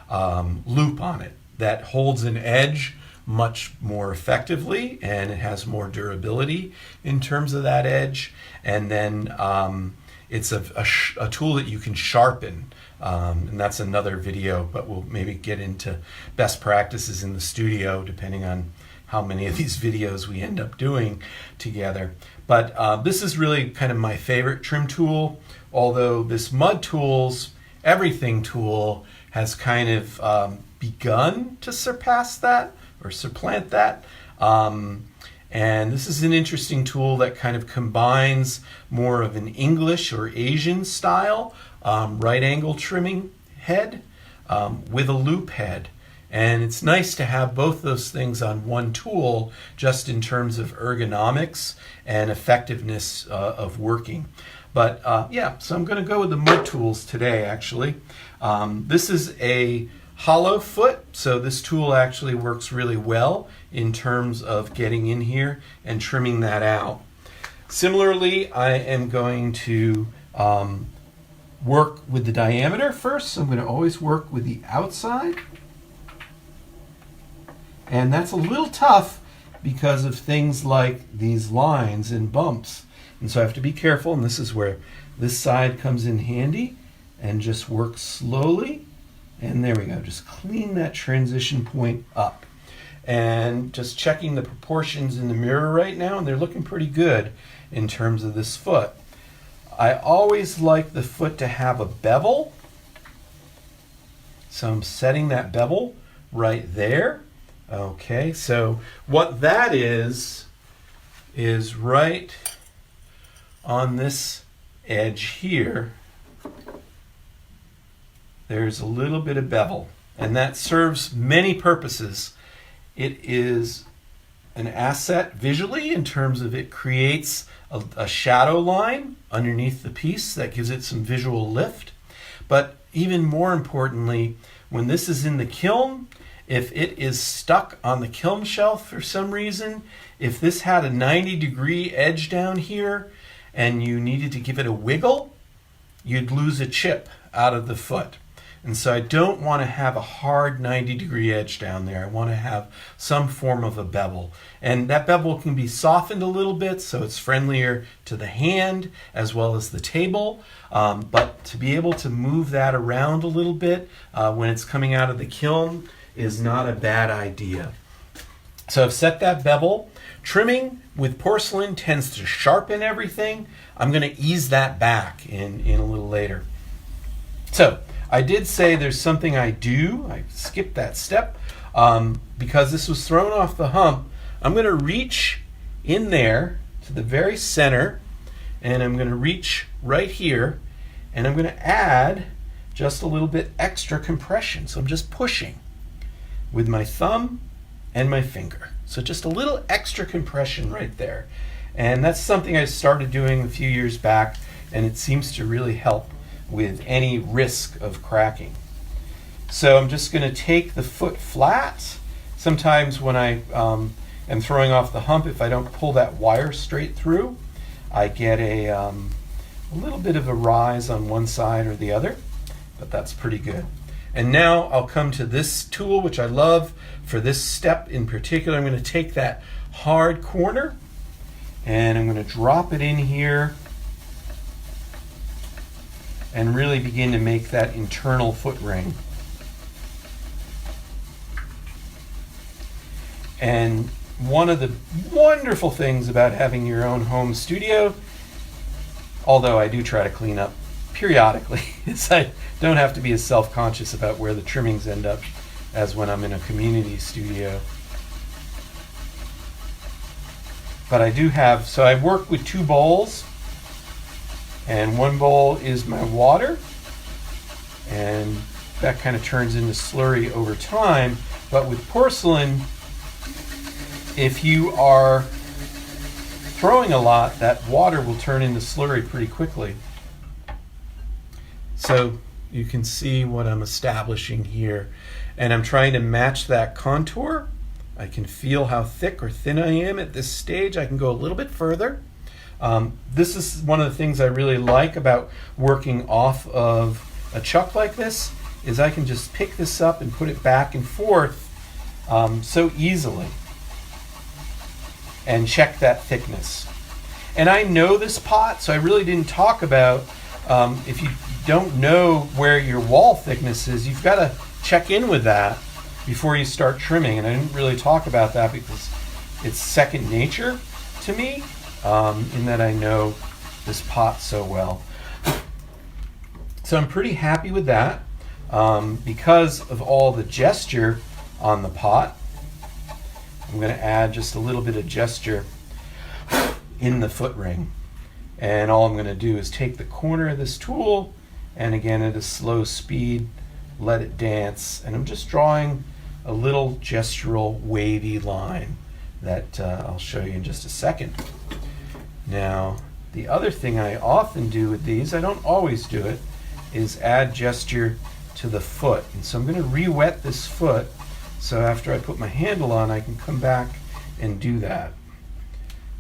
loop on it that holds an edge much more effectively, and it has more durability in terms of that edge. And then it's a tool that you can sharpen, and that's another video, but we'll maybe get into best practices in the studio depending on how many of these videos we end up doing together. But this is really kind of my favorite trim tool, although this Mud Tools Everything tool has kind of begun to surpass that, or supplant that. And this is an interesting tool that kind of combines more of an English or Asian style right angle trimming head with a loop head. And it's nice to have both those things on one tool just in terms of ergonomics and effectiveness of working. But yeah, so I'm going to go with the mud tools today actually. This is a hollow foot, so this tool actually works really well in terms of getting in here and trimming that out. Similarly, I am going to work with the diameter first, so I'm going to always work with the outside. And that's a little tough because of things like these lines and bumps. And so I have to be careful, and this is where this side comes in handy, and just work slowly. And there we go, just clean that transition point up. And just checking the proportions in the mirror right now, and they're looking pretty good in terms of this foot. I always like the foot to have a bevel. So I'm setting that bevel right there. Okay, so what that is right on this edge here, there's a little bit of bevel, and that serves many purposes. It is an asset visually in terms of it creates a shadow line underneath the piece that gives it some visual lift. But even more importantly, when this is in the kiln, if it is stuck on the kiln shelf for some reason, if this had a 90-degree edge down here and you needed to give it a wiggle, you'd lose a chip out of the foot. And so I don't want to have a hard 90-degree edge down there. I want to have some form of a bevel. And that bevel can be softened a little bit so it's friendlier to the hand as well as the table. But to be able to move that around a little bit when it's coming out of the kiln is not a bad idea. So I've set that bevel. Trimming with porcelain tends to sharpen everything. I'm going to ease that back in a little later. So I did say there's something I do. I skipped that step because this was thrown off the hump. I'm going to reach in there to the very center, and I'm going to reach right here, and I'm going to add just a little bit extra compression. So I'm just pushing with my thumb and my finger. So just a little extra compression right there. And that's something I started doing a few years back, and it seems to really help with any risk of cracking. So I'm just going to take the foot flat. Sometimes when I am throwing off the hump, if I don't pull that wire straight through, I get a little bit of a rise on one side or the other, but that's pretty good. And now I'll come to this tool, which I love for this step in particular. I'm going to take that hard corner and I'm going to drop it in here and really begin to make that internal foot ring. And one of the wonderful things about having your own home studio, although I do try to clean up periodically, is I don't have to be as self-conscious about where the trimmings end up as when I'm in a community studio. But I do have, so I work with two bowls, and one bowl is my water, and that kind of turns into slurry over time. But with porcelain, if you are throwing a lot, that water will turn into slurry pretty quickly. So you can see what I'm establishing here. And I'm trying to match that contour. I can feel how thick or thin I am at this stage. I can go a little bit further. This is one of the things I really like about working off of a chuck like this, is I can just pick this up and put it back and forth so easily and check that thickness. And I know this pot, so I really didn't talk about, if you don't know where your wall thickness is, you've got to check in with that before you start trimming. And I didn't really talk about that because it's second nature to me, in that I know this pot so well. So I'm pretty happy with that because of all the gesture on the pot. I'm I'm going to add just a little bit of gesture in the foot ring. And all I'm going to do is take the corner of this tool, and again at a slow speed, let it dance. And I'm just drawing a little gestural wavy line that I'll show you in just a second. Now, the other thing I often do with these, I don't always do it, is add gesture to the foot. And so I'm going to re-wet this foot, so after I put my handle on, I can come back and do that.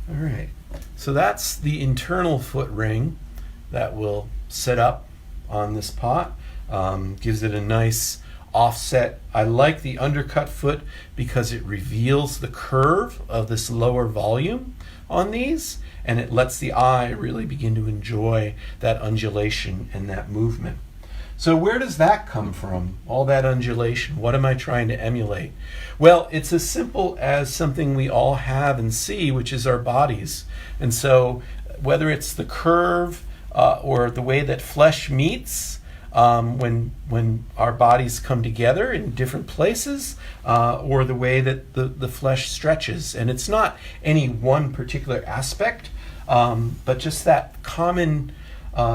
All right, so that's the internal foot ring that will sit up on this pot. Gives it a nice offset. I like the undercut foot because it reveals the curve of this lower volume on these, and it lets the eye really begin to enjoy that undulation and that movement. So where does that come from, all that undulation? What am I trying to emulate? Well, it's as simple as something we all have and see, which is our bodies. And so whether it's the curve or the way that flesh meets, when our bodies come together in different places, or the way that the flesh stretches. And it's not any one particular aspect, but just that common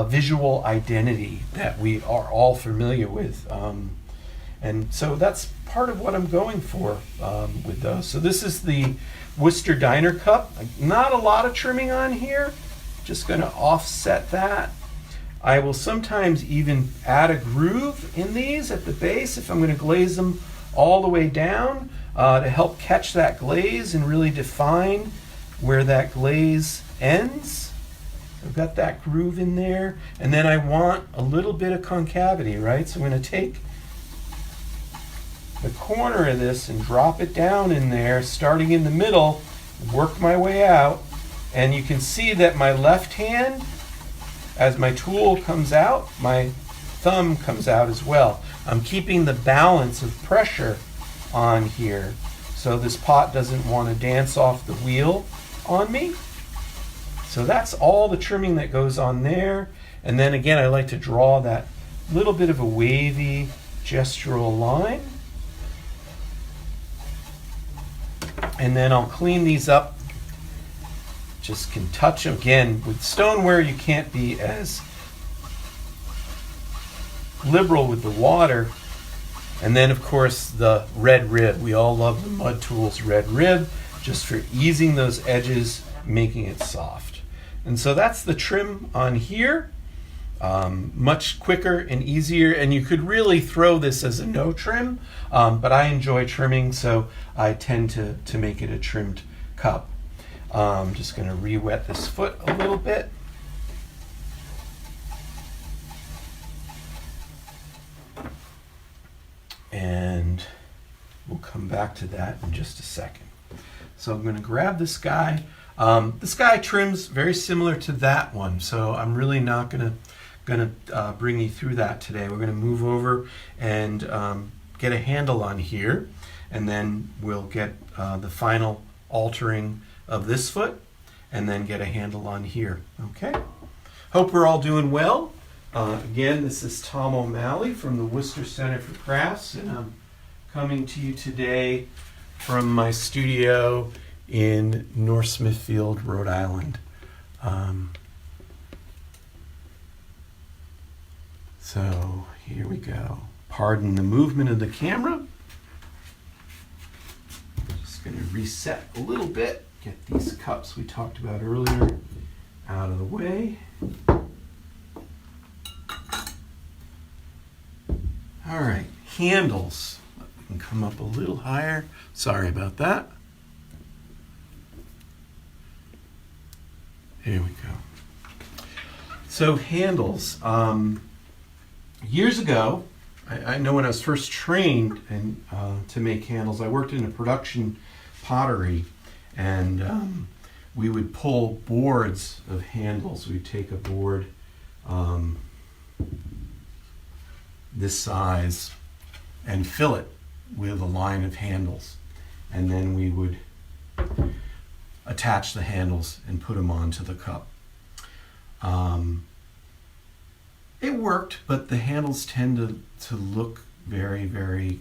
visual identity that we are all familiar with. And so that's part of what I'm going for with those. So this is the Worcester Diner Cup. Not a lot of trimming on here. Just going to offset that. I will sometimes even add a groove in these at the base if I'm going to glaze them all the way down to help catch that glaze and really define where that glaze ends. I've got that groove in there, and then I want a little bit of concavity, right? So I'm going to take the corner of this and drop it down in there, starting in the middle, work my way out, and you can see that my left hand, as my tool comes out, my thumb comes out as well. I'm keeping the balance of pressure on here so this pot doesn't want to dance off the wheel on me. So that's all the trimming that goes on there. And then again, I like to draw that little bit of a wavy gestural line. And then I'll clean these up. Just can touch them. Again, with stoneware, you can't be as liberal with the water. And then, of course, the red rib. We all love the Mud Tools red rib, just for easing those edges, making it soft. And so that's the trim on here. Much quicker and easier, and you could really throw this as a no trim, but I enjoy trimming, so I tend to make it a trimmed cup. I'm just going to re-wet this foot a little bit. And we'll come back to that in just a second. So I'm going to grab this guy. This guy trims very similar to that one, so I'm really not going to bring you through that today. We're going to move over and get a handle on here, and then we'll get the final altering of this foot, and then get a handle on here. Okay? Hope we're all doing well. Again, this is Tom O'Malley from the Worcester Center for Crafts, and I'm coming to you today from my studio in North Smithfield, Rhode Island. So here we go. Pardon the movement of the camera. Just going to reset a little bit, get these cups we talked about earlier out of the way. All right, handles. We can come up a little higher. Sorry about that. Here we go. So handles. Years ago, I know when I was first trained to make handles, I worked in a production pottery, and we would pull boards of handles. We'd take a board this size and fill it with a line of handles, and then we would attach the handles and put them onto the cup. It worked, but the handles tend to look very, very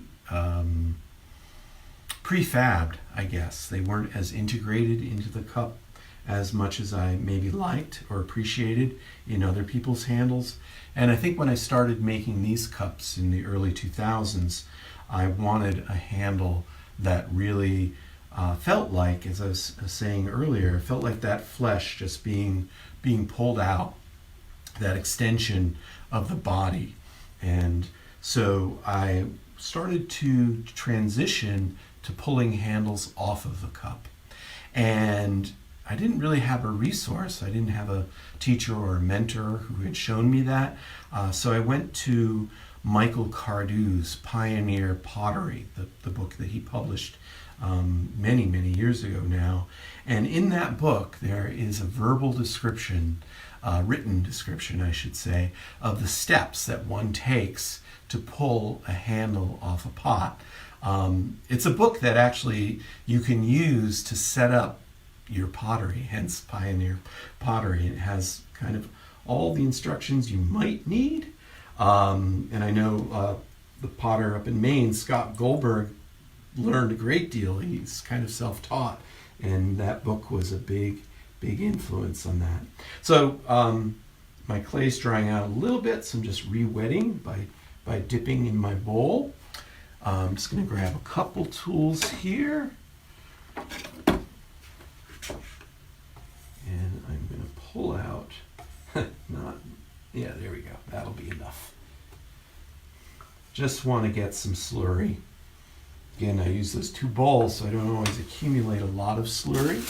prefabbed, I guess. They weren't as integrated into the cup as much as I maybe liked or appreciated in other people's handles. And I think when I started making these cups in the early 2000s, I wanted a handle that really felt like, as I was saying earlier, felt like that flesh just being pulled out, that extension of the body. And so I started to transition to pulling handles off of the cup. And I didn't really have a resource. I didn't have a teacher or a mentor who had shown me that. So I went to Michael Cardew's Pioneer Pottery, the book that he published many, many years ago now. And in that book, there is a verbal description, written description, I should say, of the steps that one takes to pull a handle off a pot. It's a book that actually you can use to set up your pottery, hence Pioneer Pottery. It has kind of all the instructions you might need. And I know the potter up in Maine, Scott Goldberg, learned a great deal. He's kind of self-taught, and that book was a big influence on that. So my clay's drying out a little bit, so I'm just re-wetting by dipping in my bowl. I'm just going to grab a couple tools here. And I'm going to pull out, there we go. That'll be enough. Just want to get some slurry. Again, I use those two bowls so I don't always accumulate a lot of slurry.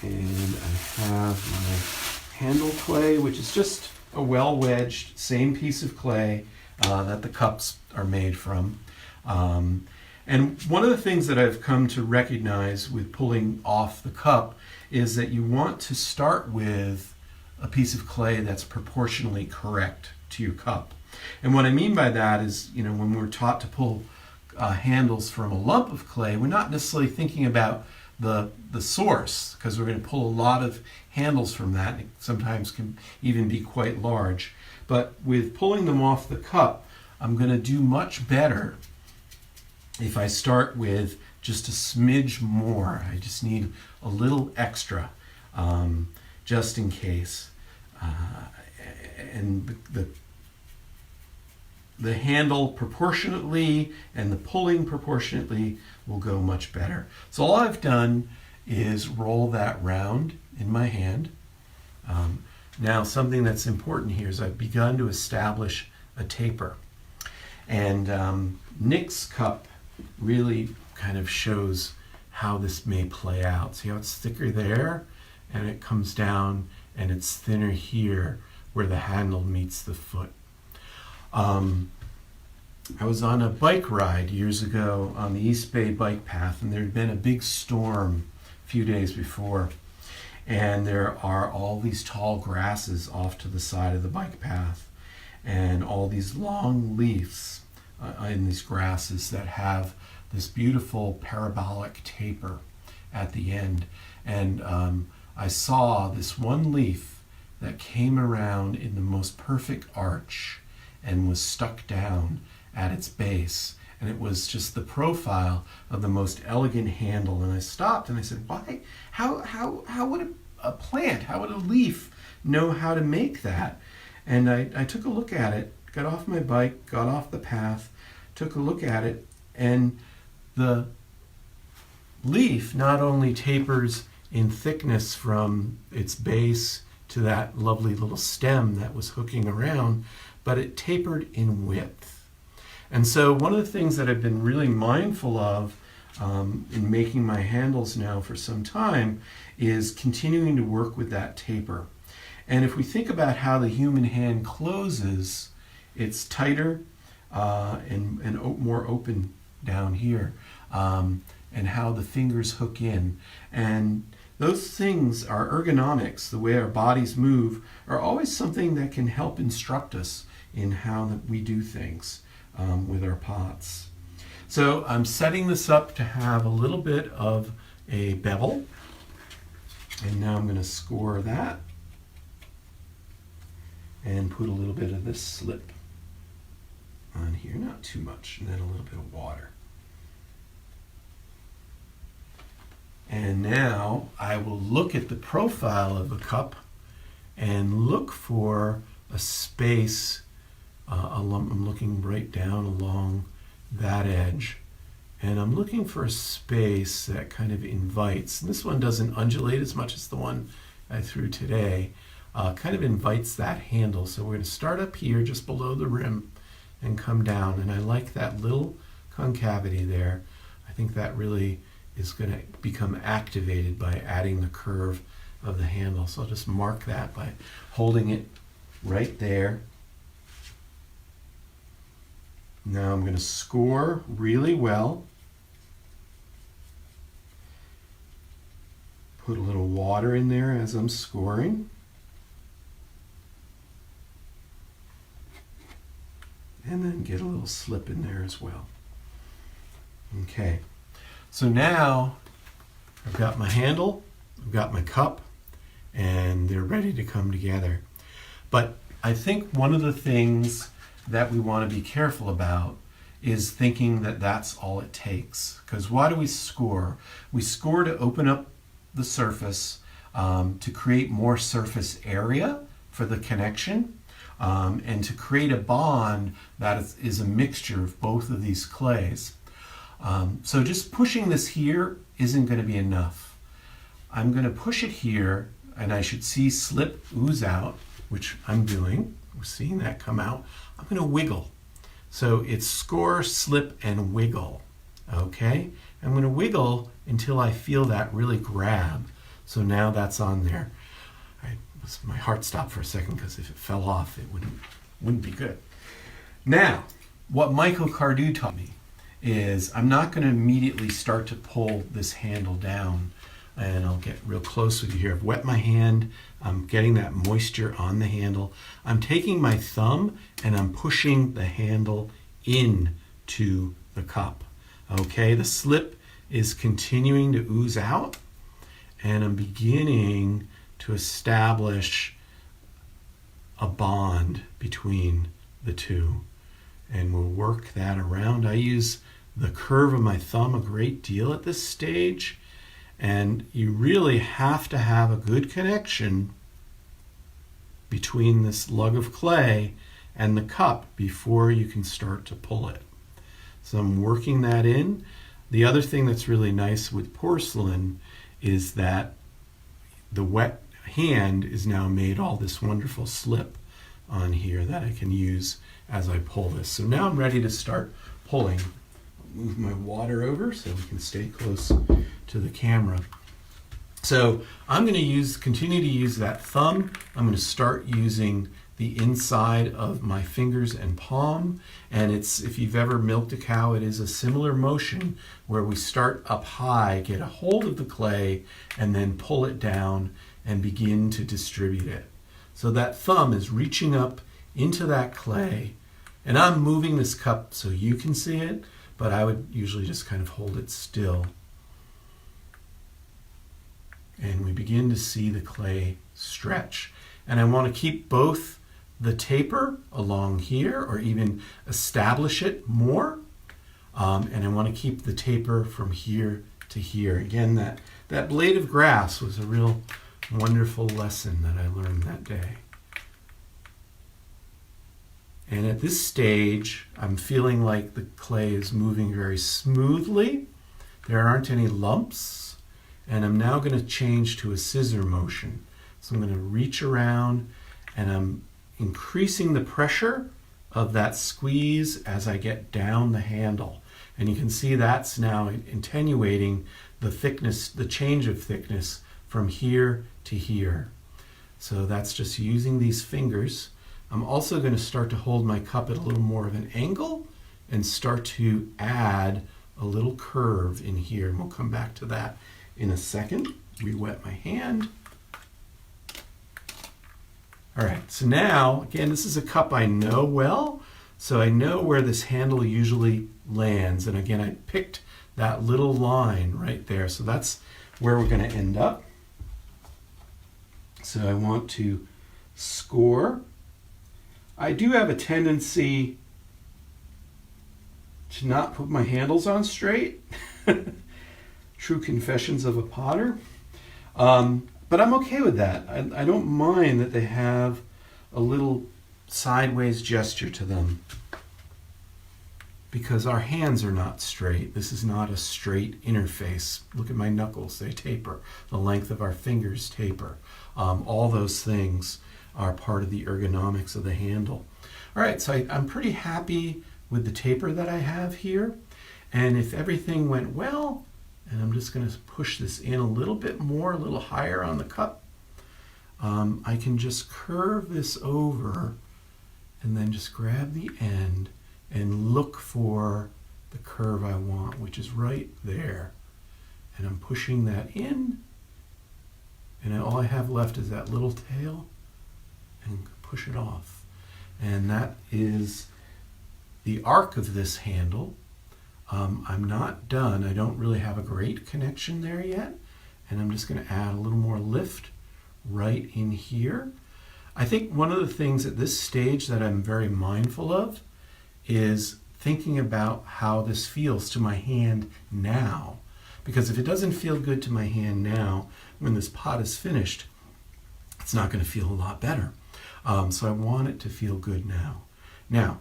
And I have my handle clay, which is just a well-wedged, same piece of clay that the cups are made from. And one of the things that I've come to recognize with pulling off the cup is that you want to start with a piece of clay that's proportionally correct to your cup. And what I mean by that is, when we're taught to pull handles from a lump of clay, we're not necessarily thinking about the source, because we're going to pull a lot of handles from that. It sometimes can even be quite large. But with pulling them off the cup, I'm going to do much better if I start with just a smidge more. I just need a little extra, just in case. And the handle proportionately and the pulling proportionately will go much better. So all I've done is roll that round in my hand. Now something that's important here is I've begun to establish a taper. And Nick's cup really kind of shows how this may play out. See how it's thicker there, and it comes down, and it's thinner here where the handle meets the foot. I was on a bike ride years ago on the East Bay bike path, and there had been a big storm a few days before, and there are all these tall grasses off to the side of the bike path, and all these long leaves in these grasses that have this beautiful parabolic taper at the end. And I saw this one leaf that came around in the most perfect arch and was stuck down at its base. And it was just the profile of the most elegant handle. And I stopped and I said, why? How would a plant, how would a leaf know how to make that? And I took a look at it, got off my bike, got off the path, took a look at it, and the leaf not only tapers in thickness from its base to that lovely little stem that was hooking around, but it tapered in width. And so one of the things that I've been really mindful of in making my handles now for some time is continuing to work with that taper. And if we think about how the human hand closes, it's tighter and more open down here, and how the fingers hook in. And those things, our ergonomics, the way our bodies move, are always something that can help instruct us in how that we do things with our pots. So I'm setting this up to have a little bit of a bevel. And now I'm going to score that and put a little bit of this slip on here, not too much, and then a little bit of water. And now I will look at the profile of the cup and look for a space. I'm looking right down along that edge, and I'm looking for a space that kind of invites. And this one doesn't undulate as much as the one I threw today. Kind of invites that handle. So we're going to start up here just below the rim and come down. And I like that little concavity there. I think that really is going to become activated by adding the curve of the handle. So I'll just mark that by holding it right there. Now I'm going to score really well. Put a little water in there as I'm scoring. And then get a little slip in there as well. Okay, so now I've got my handle, I've got my cup, and they're ready to come together. But I think one of the things that we want to be careful about is thinking that that's all it takes. Because why do we score? We score to open up the surface, to create more surface area for the connection, and to create a bond that is a mixture of both of these clays. So just pushing this here isn't going to be enough. I'm going to push it here, and I should see slip ooze out, which I'm doing. We're seeing that come out. I'm going to wiggle. So it's score, slip, and wiggle. Okay? I'm going to wiggle until I feel that really grab. So now that's on there. My heart stopped for a second because if it fell off, it wouldn't be good. Now, what Michael Cardew taught me is I'm not going to immediately start to pull this handle down. And I'll get real close with you here. I've wet my hand. I'm getting that moisture on the handle. I'm taking my thumb and I'm pushing the handle into the cup. Okay, the slip is continuing to ooze out, and I'm beginning to establish a bond between the two. And we'll work that around. I use the curve of my thumb a great deal at this stage. And you really have to have a good connection between this lug of clay and the cup before you can start to pull it. So I'm working that in. The other thing that's really nice with porcelain is that the wet hand is now made all this wonderful slip on here that I can use as I pull this. So now I'm ready to start pulling. Move my water over so we can stay close to the camera. So I'm going to continue to use that thumb. I'm going to start using the inside of my fingers and palm. And if you've ever milked a cow, it is a similar motion where we start up high, get a hold of the clay, and then pull it down and begin to distribute it. So that thumb is reaching up into that clay, and I'm moving this cup so you can see it, but I would usually just kind of hold it still. And we begin to see the clay stretch. And I want to keep both the taper along here, or even establish it more. And I want to keep the taper from here to here. Again, that blade of grass was a real wonderful lesson that I learned that day. And at this stage, I'm feeling like the clay is moving very smoothly. There aren't any lumps. And I'm now going to change to a scissor motion. So I'm going to reach around, and I'm increasing the pressure of that squeeze as I get down the handle. And you can see that's now attenuating the thickness, the change of thickness from here to here. So that's just using these fingers. I'm also going to start to hold my cup at a little more of an angle and start to add a little curve in here. And we'll come back to that in a second. Re-wet my hand. All right, so now, again, this is a cup I know well, so I know where this handle usually lands. And again, I picked that little line right there. So that's where we're going to end up. So I want to score. I do have a tendency to not put my handles on straight. True Confessions of a Potter. But I'm okay with that. I don't mind that they have a little sideways gesture to them, because our hands are not straight. This is not a straight interface. Look at my knuckles, they taper. The length of our fingers taper. All those things are part of the ergonomics of the handle. All right, so I'm pretty happy with the taper that I have here. And if everything went well, and I'm just going to push this in a little bit more, a little higher on the cup, I can just curve this over and then just grab the end and look for the curve I want, which is right there. And I'm pushing that in, and all I have left is that little tail, and push it off. And that is the arc of this handle. I'm not done. I don't really have a great connection there yet, and I'm just going to add a little more lift right in here. I think one of the things at this stage that I'm very mindful of is thinking about how this feels to my hand now. Because if it doesn't feel good to my hand now, when this pot is finished, it's not going to feel a lot better. So I want it to feel good now. Now,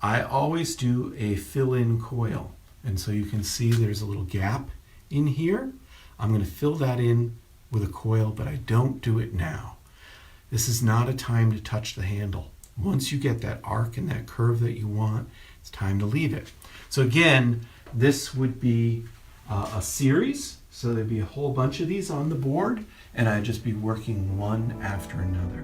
I always do a fill-in coil. And so you can see there's a little gap in here. I'm going to fill that in with a coil, but I don't do it now. This is not a time to touch the handle. Once you get that arc and that curve that you want, it's time to leave it. So again, this would be a series. So there'd be a whole bunch of these on the board, and I'd just be working one after another.